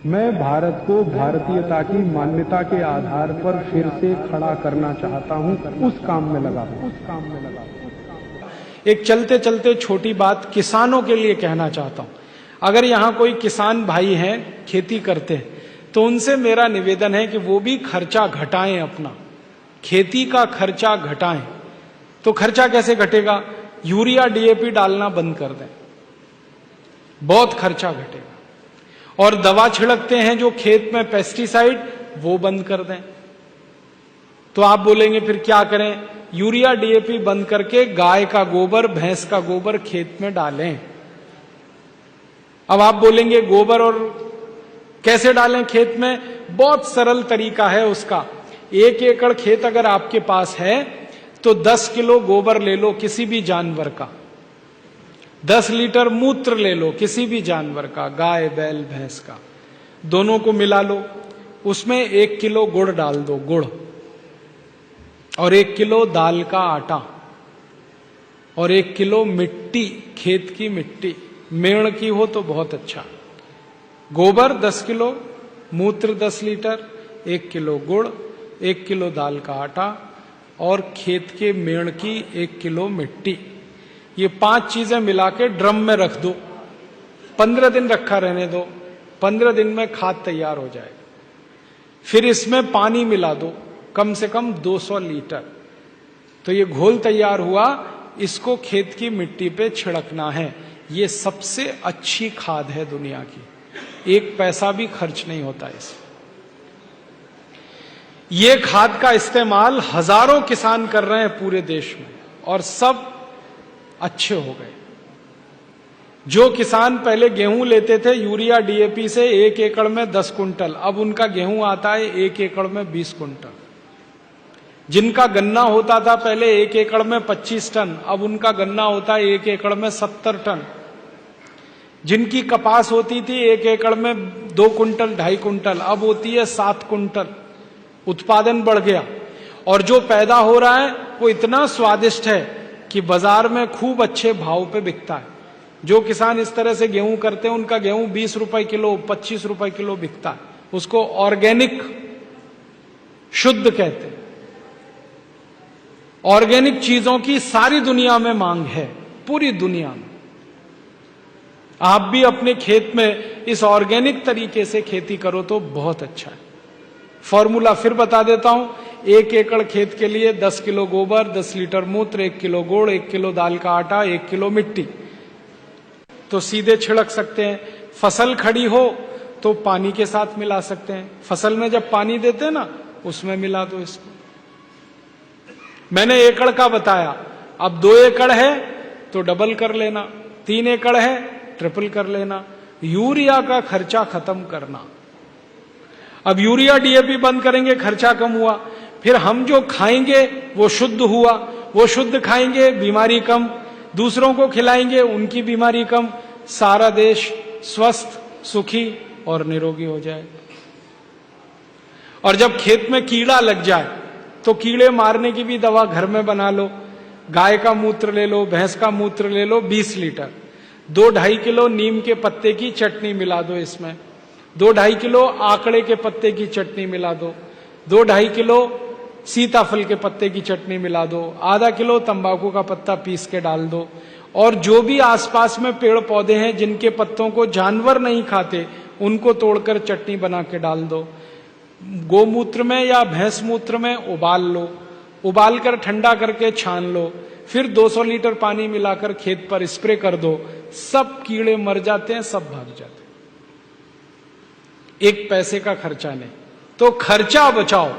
मैं भारत को भारतीयता की मान्यता के आधार पर फिर से खड़ा करना चाहता हूं, उस काम में लगा हूं। एक चलते चलते छोटी बात किसानों के लिए कहना चाहता हूं। अगर यहां कोई किसान भाई हैं, खेती करते हैं, तो उनसे मेरा निवेदन है कि वो भी खर्चा घटाएं, अपना खेती का खर्चा घटाएं। तो खर्चा कैसे घटेगा? यूरिया डीएपी डालना बंद कर दें, बहुत खर्चा घटेगा। और दवा छिड़कते हैं जो खेत में पेस्टिसाइड, वो बंद कर दें। तो आप बोलेंगे फिर क्या करें? यूरिया डीएपी बंद करके गाय का गोबर, भैंस का गोबर खेत में डालें। अब आप बोलेंगे गोबर और कैसे डालें खेत में? बहुत सरल तरीका है उसका। 1 एकड़ खेत अगर आपके पास है तो 10 किलो गोबर ले लो किसी भी जानवर का, 10 लीटर मूत्र ले लो किसी भी जानवर का, गाय बैल भैंस का, दोनों को मिला लो। उसमें 1 किलो गुड़ डाल दो, गुड़, और 1 किलो दाल का आटा, और 1 किलो मिट्टी, खेत की मिट्टी, मेड़ की हो तो बहुत अच्छा। गोबर 10 किलो, मूत्र 10 लीटर, 1 किलो गुड़, 1 किलो दाल का आटा और खेत के मेड़ की 1 किलो मिट्टी, ये 5 चीजें मिला के ड्रम में रख दो। 15 दिन रखा रहने दो। 15 दिन में खाद तैयार हो जाएगा। फिर इसमें पानी मिला दो, कम से कम 200 लीटर। तो ये घोल तैयार हुआ, इसको खेत की मिट्टी पे छिड़कना है। ये सबसे अच्छी खाद है दुनिया की, 1 पैसा भी खर्च नहीं होता इसमें। ये खाद का इस्तेमाल हजारों किसान कर रहे हैं पूरे देश में, और सब अच्छे हो गए। जो किसान पहले गेहूं लेते थे यूरिया डीएपी से 1 एकड़ में 10 कुंटल, अब उनका गेहूं आता है 1 एकड़ में 20 कुंटल। जिनका गन्ना होता था पहले 1 एकड़ में 25 टन, अब उनका गन्ना होता है 1 एकड़ में 70 टन। जिनकी कपास होती थी 1 एकड़ में 2 कुंटल 2.5 कुंटल, अब होती है 7 कुंटल। उत्पादन बढ़ गया, और जो पैदा हो रहा है वो इतना स्वादिष्ट है कि बाजार में खूब अच्छे भाव पे बिकता है। जो किसान इस तरह से गेहूं करते हैं उनका गेहूं 20 रुपए किलो, 25 रुपए किलो बिकता है। उसको ऑर्गेनिक शुद्ध कहते हैं। ऑर्गेनिक चीजों की सारी दुनिया में मांग है, पूरी दुनिया में। आप भी अपने खेत में इस ऑर्गेनिक तरीके से खेती करो तो बहुत अच्छा है। फॉर्मूला फिर बता देता हूं। 1 एकड़ खेत के लिए 10 किलो गोबर, 10 लीटर मूत्र, 1 किलो गुड़, 1 किलो दाल का आटा, 1 किलो मिट्टी, तो सीधे छिड़क सकते हैं। फसल खड़ी हो तो पानी के साथ मिला सकते हैं। फसल में जब पानी देते हैं ना, उसमें मिला दो इसको। मैंने एकड़ का बताया, अब 2 एकड़ है तो डबल कर लेना, 3 एकड़ है ट्रिपल कर लेना। यूरिया का खर्चा खत्म करना। अब यूरिया डीएपी बंद करेंगे, खर्चा कम हुआ। फिर हम जो खाएंगे वो शुद्ध हुआ, वो शुद्ध खाएंगे, बीमारी कम, दूसरों को खिलाएंगे, उनकी बीमारी कम, सारा देश स्वस्थ, सुखी और निरोगी हो जाए। और जब खेत में कीड़ा लग जाए तो कीड़े मारने की भी दवा घर में बना लो। गाय का मूत्र ले लो, भैंस का मूत्र ले लो 20 लीटर, 2-2.5 किलो नीम के पत्ते की चटनी मिला दो इसमें, 2-2.5 किलो आंकड़े के पत्ते की चटनी मिला दो, 2-2.5 किलो सीताफल के पत्ते की चटनी मिला दो, आधा किलो तंबाकू का पत्ता पीस के डाल दो। और जो भी आसपास में पेड़ पौधे हैं जिनके पत्तों को जानवर नहीं खाते, उनको तोड़कर चटनी बना के डाल दो। गोमूत्र में या भैंस मूत्र में उबाल लो, उबाल कर ठंडा करके छान लो, फिर 200 लीटर पानी मिलाकर खेत पर स्प्रे कर दो। सब कीड़े मर जाते हैं, सब भाग जाते हैं। 1 पैसे का खर्चा नहीं। तो खर्चा बचाओ।